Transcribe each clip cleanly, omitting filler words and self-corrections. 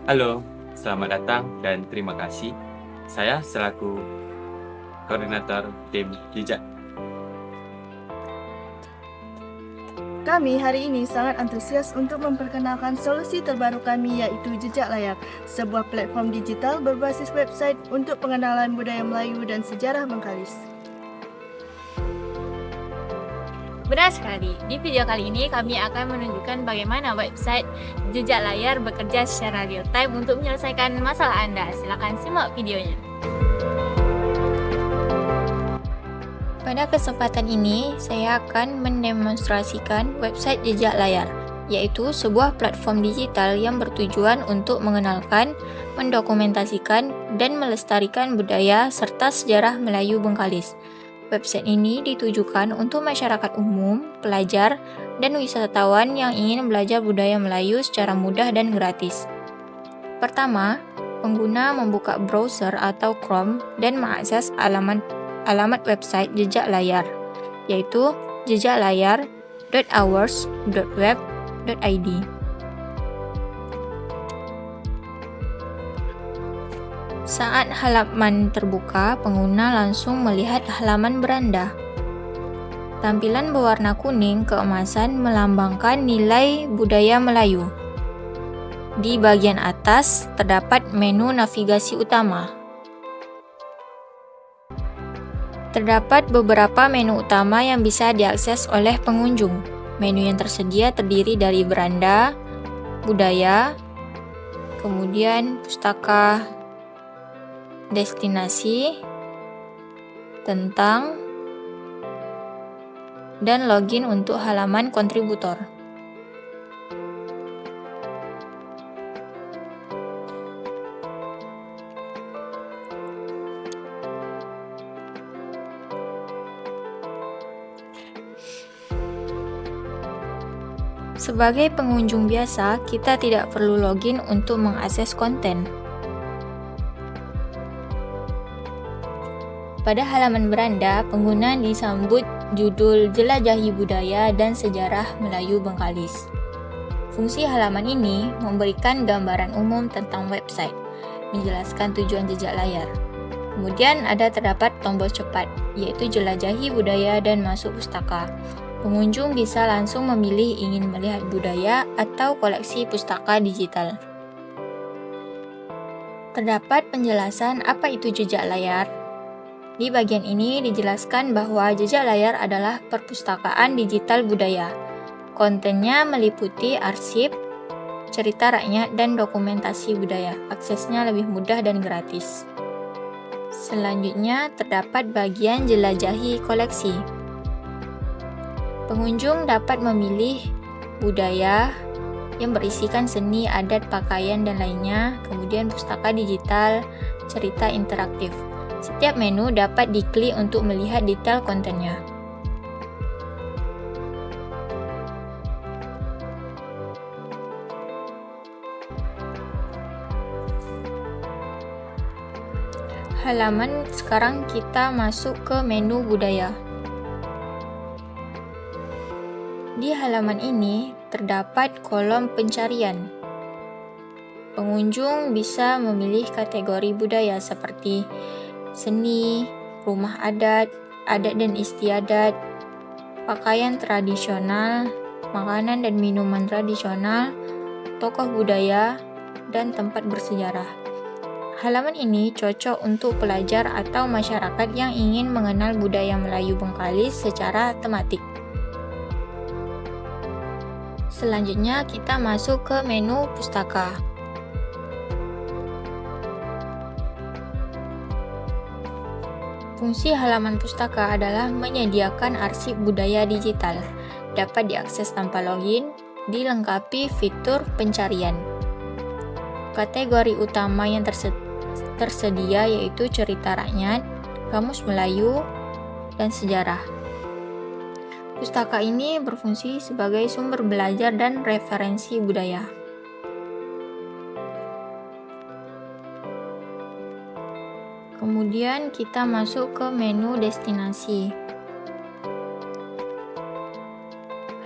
Halo, selamat datang dan terima kasih. Saya selaku koordinator tim Jejak. Kami hari ini sangat antusias untuk memperkenalkan solusi terbaru kami, yaitu Jejak Layar, sebuah platform digital berbasis website untuk pengenalan budaya Melayu dan sejarah Bengkalis. Benar sekali, di video kali ini kami akan menunjukkan bagaimana website Jejak Layar bekerja secara real time untuk menyelesaikan masalah Anda. Silakan simak videonya. Pada kesempatan ini, saya akan mendemonstrasikan website Jejak Layar, yaitu sebuah platform digital yang bertujuan untuk mengenalkan, mendokumentasikan, dan melestarikan budaya serta sejarah Melayu Bengkalis. Website ini ditujukan untuk masyarakat umum, pelajar, dan wisatawan yang ingin belajar budaya Melayu secara mudah dan gratis. Pertama, pengguna membuka browser atau Chrome dan mengakses alamat website Jejak Layar, yaitu jejaklayar.ours.web.id. Saat halaman terbuka, pengguna langsung melihat halaman beranda. Tampilan berwarna kuning keemasan melambangkan nilai budaya Melayu. Di bagian atas terdapat menu navigasi utama. Terdapat beberapa menu utama yang bisa diakses oleh pengunjung. Menu yang tersedia terdiri dari beranda, budaya, kemudian pustaka, destinasi, tentang, dan login untuk halaman kontributor. Sebagai pengunjung biasa, kita tidak perlu login untuk mengakses konten. Pada halaman beranda, pengguna disambut judul Jelajahi Budaya dan Sejarah Melayu Bengkalis. Fungsi halaman ini memberikan gambaran umum tentang website, menjelaskan tujuan jejak layar. Kemudian terdapat tombol cepat, yaitu Jelajahi Budaya dan Masuk Pustaka. Pengunjung bisa langsung memilih ingin melihat budaya atau koleksi pustaka digital. Terdapat penjelasan apa itu jejak layar. Di bagian ini dijelaskan bahwa jejak layar adalah perpustakaan digital budaya. Kontennya meliputi arsip, cerita rakyat, dan dokumentasi budaya. Aksesnya lebih mudah dan gratis. Selanjutnya terdapat bagian jelajahi koleksi. Pengunjung dapat memilih budaya yang berisikan seni, adat, pakaian, dan lainnya, kemudian pustaka digital, cerita interaktif. Setiap menu dapat diklik untuk melihat detail kontennya. Sekarang kita masuk ke menu budaya. Di halaman ini terdapat kolom pencarian. Pengunjung bisa memilih kategori budaya seperti seni, rumah adat, adat dan istiadat, pakaian tradisional, makanan dan minuman tradisional, tokoh budaya, dan tempat bersejarah. Halaman ini cocok untuk pelajar atau masyarakat yang ingin mengenal budaya Melayu Bengkalis secara tematik. Selanjutnya kita masuk ke menu pustaka. Fungsi halaman pustaka adalah menyediakan arsip budaya digital. Dapat diakses tanpa login, dilengkapi fitur pencarian. Kategori utama yang tersedia yaitu cerita rakyat, kamus Melayu, dan sejarah. Pustaka ini berfungsi sebagai sumber belajar dan referensi budaya. Kemudian kita masuk ke menu destinasi.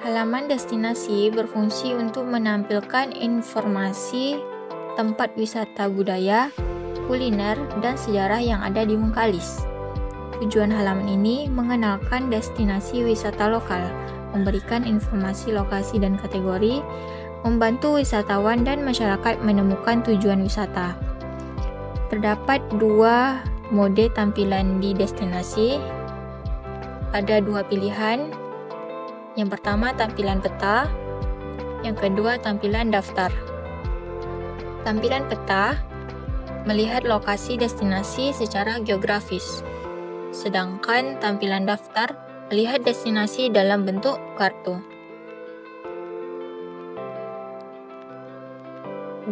Halaman destinasi berfungsi untuk menampilkan informasi tempat wisata budaya, kuliner, dan sejarah yang ada di Bengkalis. Tujuan halaman ini mengenalkan destinasi wisata lokal, memberikan informasi lokasi dan kategori, membantu wisatawan dan masyarakat menemukan tujuan wisata. Terdapat 2 mode tampilan di destinasi. Ada 2 pilihan. Yang pertama tampilan peta, yang kedua tampilan daftar. Tampilan peta melihat lokasi destinasi secara geografis, sedangkan tampilan daftar melihat destinasi dalam bentuk kartu.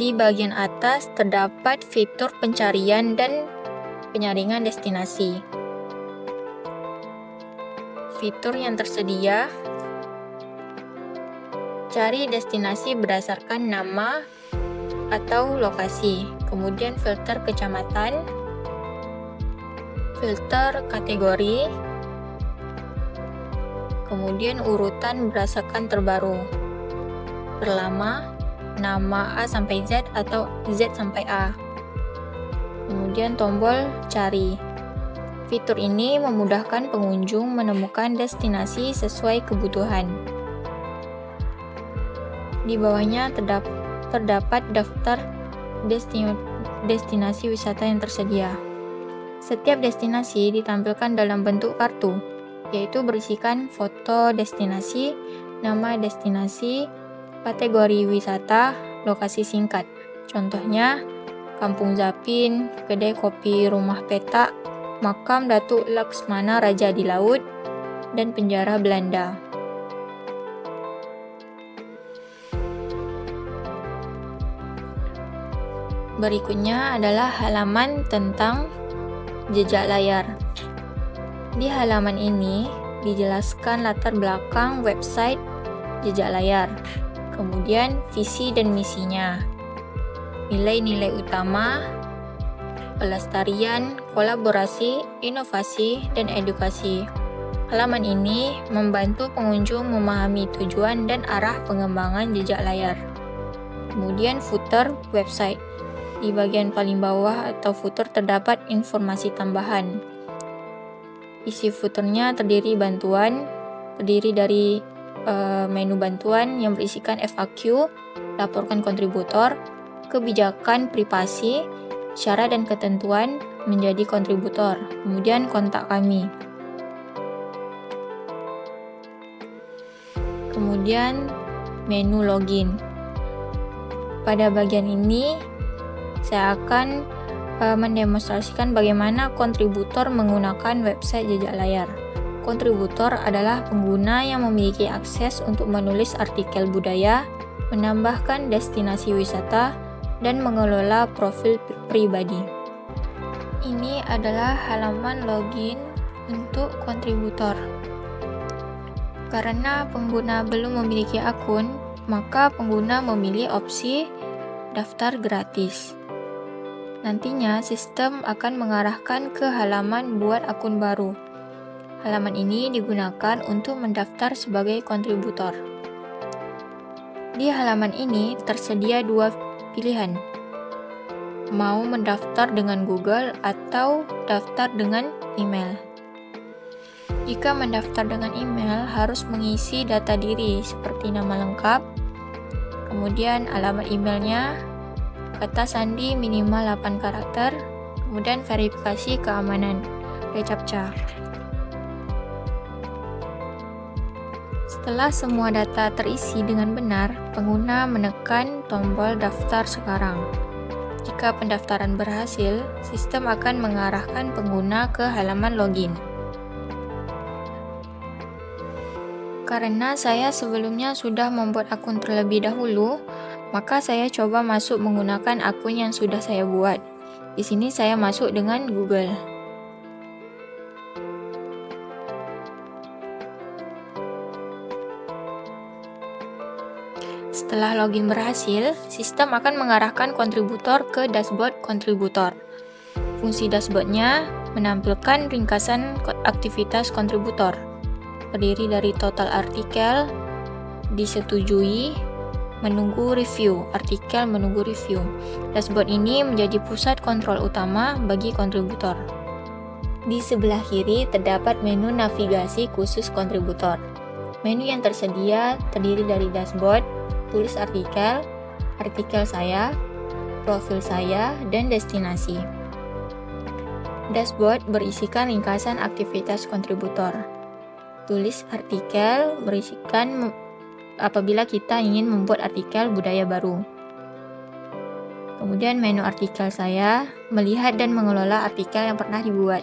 Di bagian atas terdapat fitur pencarian dan penyaringan destinasi. Fitur yang tersedia: cari destinasi berdasarkan nama atau lokasi, kemudian filter kecamatan, filter kategori, kemudian urutan berdasarkan terbaru, terlama, nama A sampai Z atau Z sampai A, kemudian tombol cari. Fitur ini memudahkan pengunjung menemukan destinasi sesuai kebutuhan. Di bawahnya terdapat daftar destinasi wisata yang tersedia. Setiap destinasi ditampilkan dalam bentuk kartu, yaitu berisikan foto destinasi, nama destinasi, kategori wisata, lokasi singkat. Contohnya, Kampung Zapin, Kedai Kopi Rumah Peta, Makam Datuk Laksmana Raja di Laut, dan Penjara Belanda. Berikutnya adalah halaman tentang jejak layar. Di halaman ini dijelaskan latar belakang website jejak layar, kemudian visi dan misinya, nilai-nilai utama, pelestarian, kolaborasi, inovasi, dan edukasi. Halaman ini membantu pengunjung memahami tujuan dan arah pengembangan jejak layar. Kemudian footer website. Di bagian paling bawah atau footer terdapat informasi tambahan. Isi footernya terdiri dari menu bantuan yang berisikan FAQ, laporkan kontributor, kebijakan privasi, syarat dan ketentuan menjadi kontributor, kemudian kontak kami. Kemudian menu login. Pada bagian ini saya akan mendemonstrasikan bagaimana kontributor menggunakan website jejak layar. Kontributor adalah pengguna yang memiliki akses untuk menulis artikel budaya, menambahkan destinasi wisata, dan mengelola profil pribadi. Ini adalah halaman login untuk kontributor. Karena pengguna belum memiliki akun, maka pengguna memilih opsi daftar gratis. Nantinya sistem akan mengarahkan ke halaman buat akun baru. Halaman ini digunakan untuk mendaftar sebagai kontributor. Di halaman ini tersedia 2 pilihan. Mau mendaftar dengan Google atau daftar dengan email. Jika mendaftar dengan email, harus mengisi data diri seperti nama lengkap, kemudian alamat emailnya, kata sandi minimal 8 karakter, kemudian verifikasi keamanan, reCAPTCHA. Setelah semua data terisi dengan benar, pengguna menekan tombol daftar sekarang. Jika pendaftaran berhasil, sistem akan mengarahkan pengguna ke halaman login. Karena saya sebelumnya sudah membuat akun terlebih dahulu, maka saya coba masuk menggunakan akun yang sudah saya buat. Di sini saya masuk dengan Google. Setelah login berhasil, sistem akan mengarahkan kontributor ke dashboard kontributor. Fungsi dashboardnya menampilkan ringkasan aktivitas kontributor, terdiri dari total artikel, disetujui, menunggu review, artikel menunggu review. Dashboard ini menjadi pusat kontrol utama bagi kontributor. Di sebelah kiri terdapat menu navigasi khusus kontributor. Menu yang tersedia terdiri dari dashboard, tulis artikel, artikel saya, profil saya, dan destinasi. Dashboard berisikan ringkasan aktivitas kontributor. Tulis artikel berisikan apabila kita ingin membuat artikel budaya baru. Kemudian menu artikel saya, melihat dan mengelola artikel yang pernah dibuat.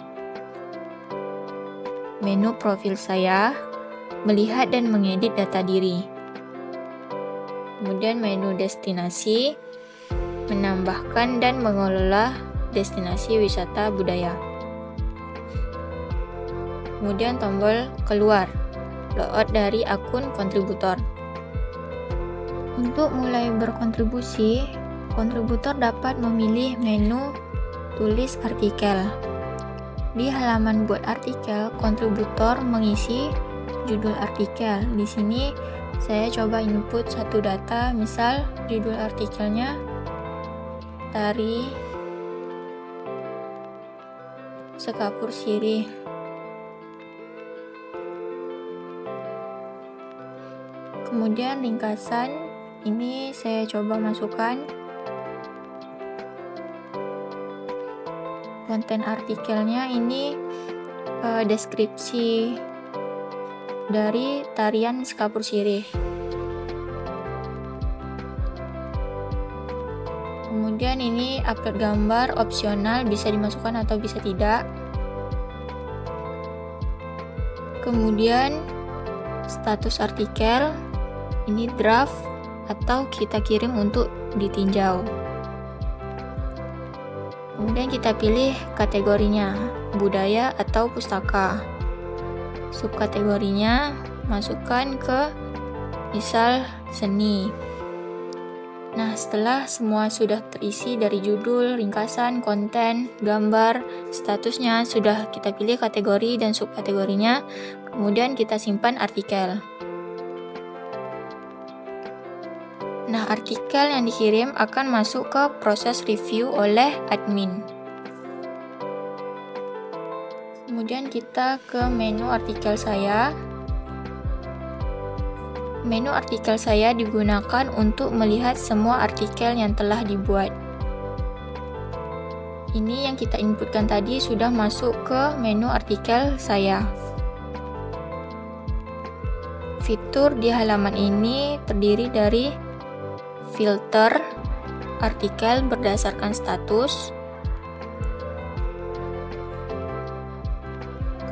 Menu profil saya, melihat dan mengedit data diri. Kemudian menu destinasi, menambahkan dan mengelola destinasi wisata budaya. Kemudian tombol keluar, logout dari akun kontributor. Untuk mulai berkontribusi, kontributor dapat memilih menu tulis artikel. Di halaman buat artikel, kontributor mengisi judul artikel. Di sini saya coba input satu data, misal judul artikelnya Tari Sekapur Sirih. Kemudian ringkasan ini saya coba masukkan konten artikelnya, ini deskripsi dari tarian Sekapur Sirih. Kemudian ini upload gambar opsional, bisa dimasukkan atau bisa tidak. Kemudian status artikel, ini draft atau kita kirim untuk ditinjau. Kemudian kita pilih kategorinya, budaya atau pustaka. Subkategorinya masukkan ke misal seni. Nah, setelah semua sudah terisi dari judul, ringkasan, konten, gambar, statusnya sudah kita pilih kategori dan subkategorinya, kemudian kita simpan artikel. Nah, artikel yang dikirim akan masuk ke proses review oleh admin. Kemudian kita ke menu artikel saya. Menu artikel saya digunakan untuk melihat semua artikel yang telah dibuat. Ini yang kita inputkan tadi sudah masuk ke menu artikel saya. Fitur di halaman ini terdiri dari filter artikel berdasarkan status,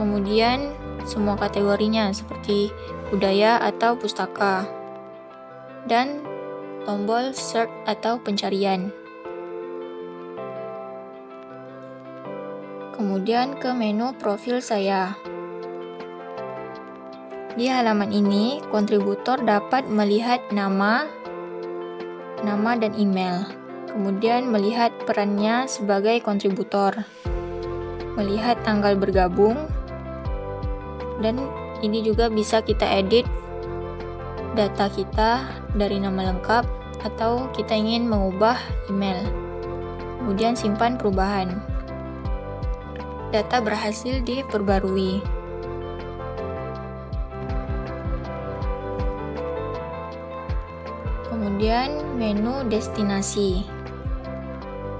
kemudian semua kategorinya seperti budaya atau pustaka, dan tombol search atau pencarian. Kemudian ke menu profil saya. Di halaman ini, kontributor dapat melihat nama dan email, kemudian melihat perannya sebagai kontributor, melihat tanggal bergabung, dan ini juga bisa kita edit data kita dari nama lengkap atau kita ingin mengubah email. Kemudian simpan perubahan. Data berhasil diperbarui. Kemudian menu destinasi.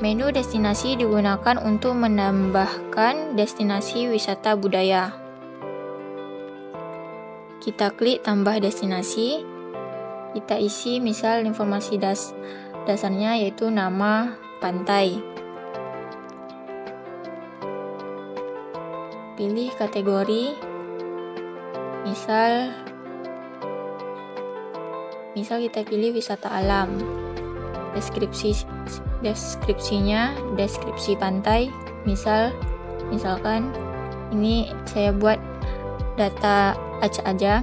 Menu destinasi digunakan untuk menambahkan destinasi wisata budaya. Kita klik tambah destinasi, kita isi misal informasi dasarnya yaitu nama pantai. Pilih kategori, misal kita pilih wisata alam. Deskripsinya deskripsi pantai, misalkan ini saya buat data acak aja.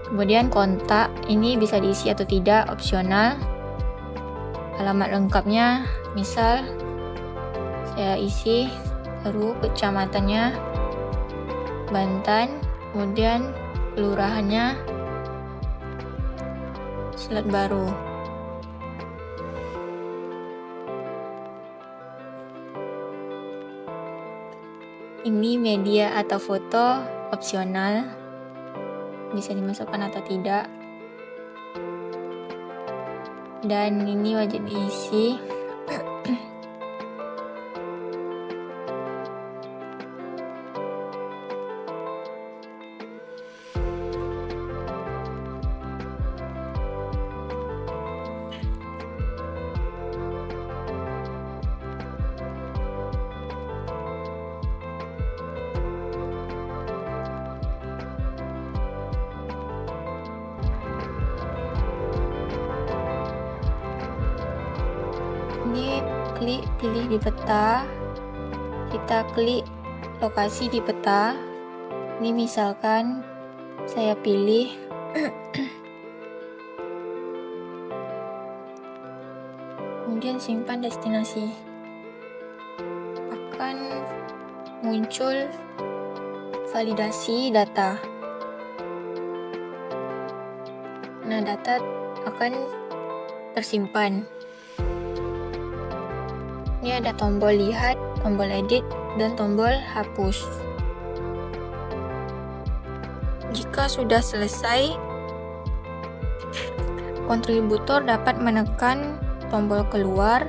Kemudian kontak, ini bisa diisi atau tidak, opsional. Alamat lengkapnya misal saya isi, lalu kecamatannya Bantan, kemudian kelurahannya Selat Baru. Ini media atau foto opsional, bisa dimasukkan atau tidak. Dan ini wajib diisi. Ini klik pilih di peta, kita klik lokasi di peta. Ini misalkan saya pilih kemudian simpan destinasi, akan muncul validasi data. Nah, data akan tersimpan. Ini ada tombol lihat, tombol edit, dan tombol hapus. Jika sudah selesai, kontributor dapat menekan tombol keluar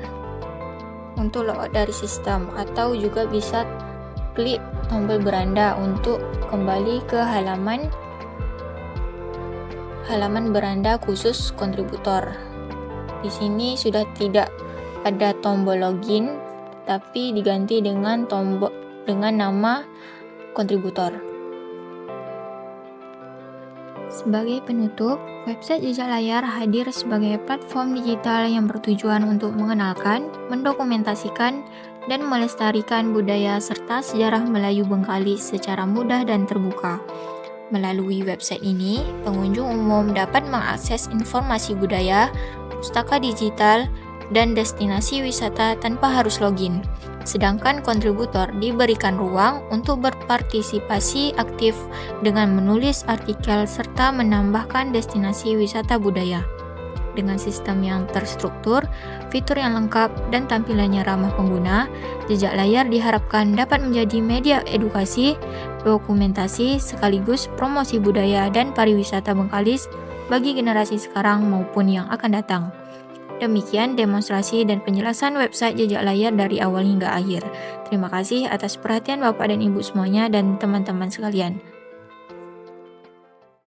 untuk logout dari sistem, atau juga bisa klik tombol beranda untuk kembali ke halaman beranda khusus kontributor. Di sini sudah tidak ada tombol login, tapi diganti dengan nama kontributor. Sebagai penutup, website Jejak Layar hadir sebagai platform digital yang bertujuan untuk mengenalkan, mendokumentasikan, dan melestarikan budaya serta sejarah Melayu Bengkalis secara mudah dan terbuka. Melalui website ini, pengunjung umum dapat mengakses informasi budaya, pustaka digital, dan destinasi wisata tanpa harus login. Sedangkan kontributor diberikan ruang untuk berpartisipasi aktif dengan menulis artikel serta menambahkan destinasi wisata budaya. Dengan sistem yang terstruktur, fitur yang lengkap, dan tampilannya ramah pengguna, Jejak Layar diharapkan dapat menjadi media edukasi, dokumentasi, sekaligus promosi budaya dan pariwisata Bengkalis bagi generasi sekarang maupun yang akan datang. Demikian demonstrasi dan penjelasan website Jejak Layar dari awal hingga akhir. Terima kasih atas perhatian Bapak dan Ibu semuanya dan teman-teman sekalian.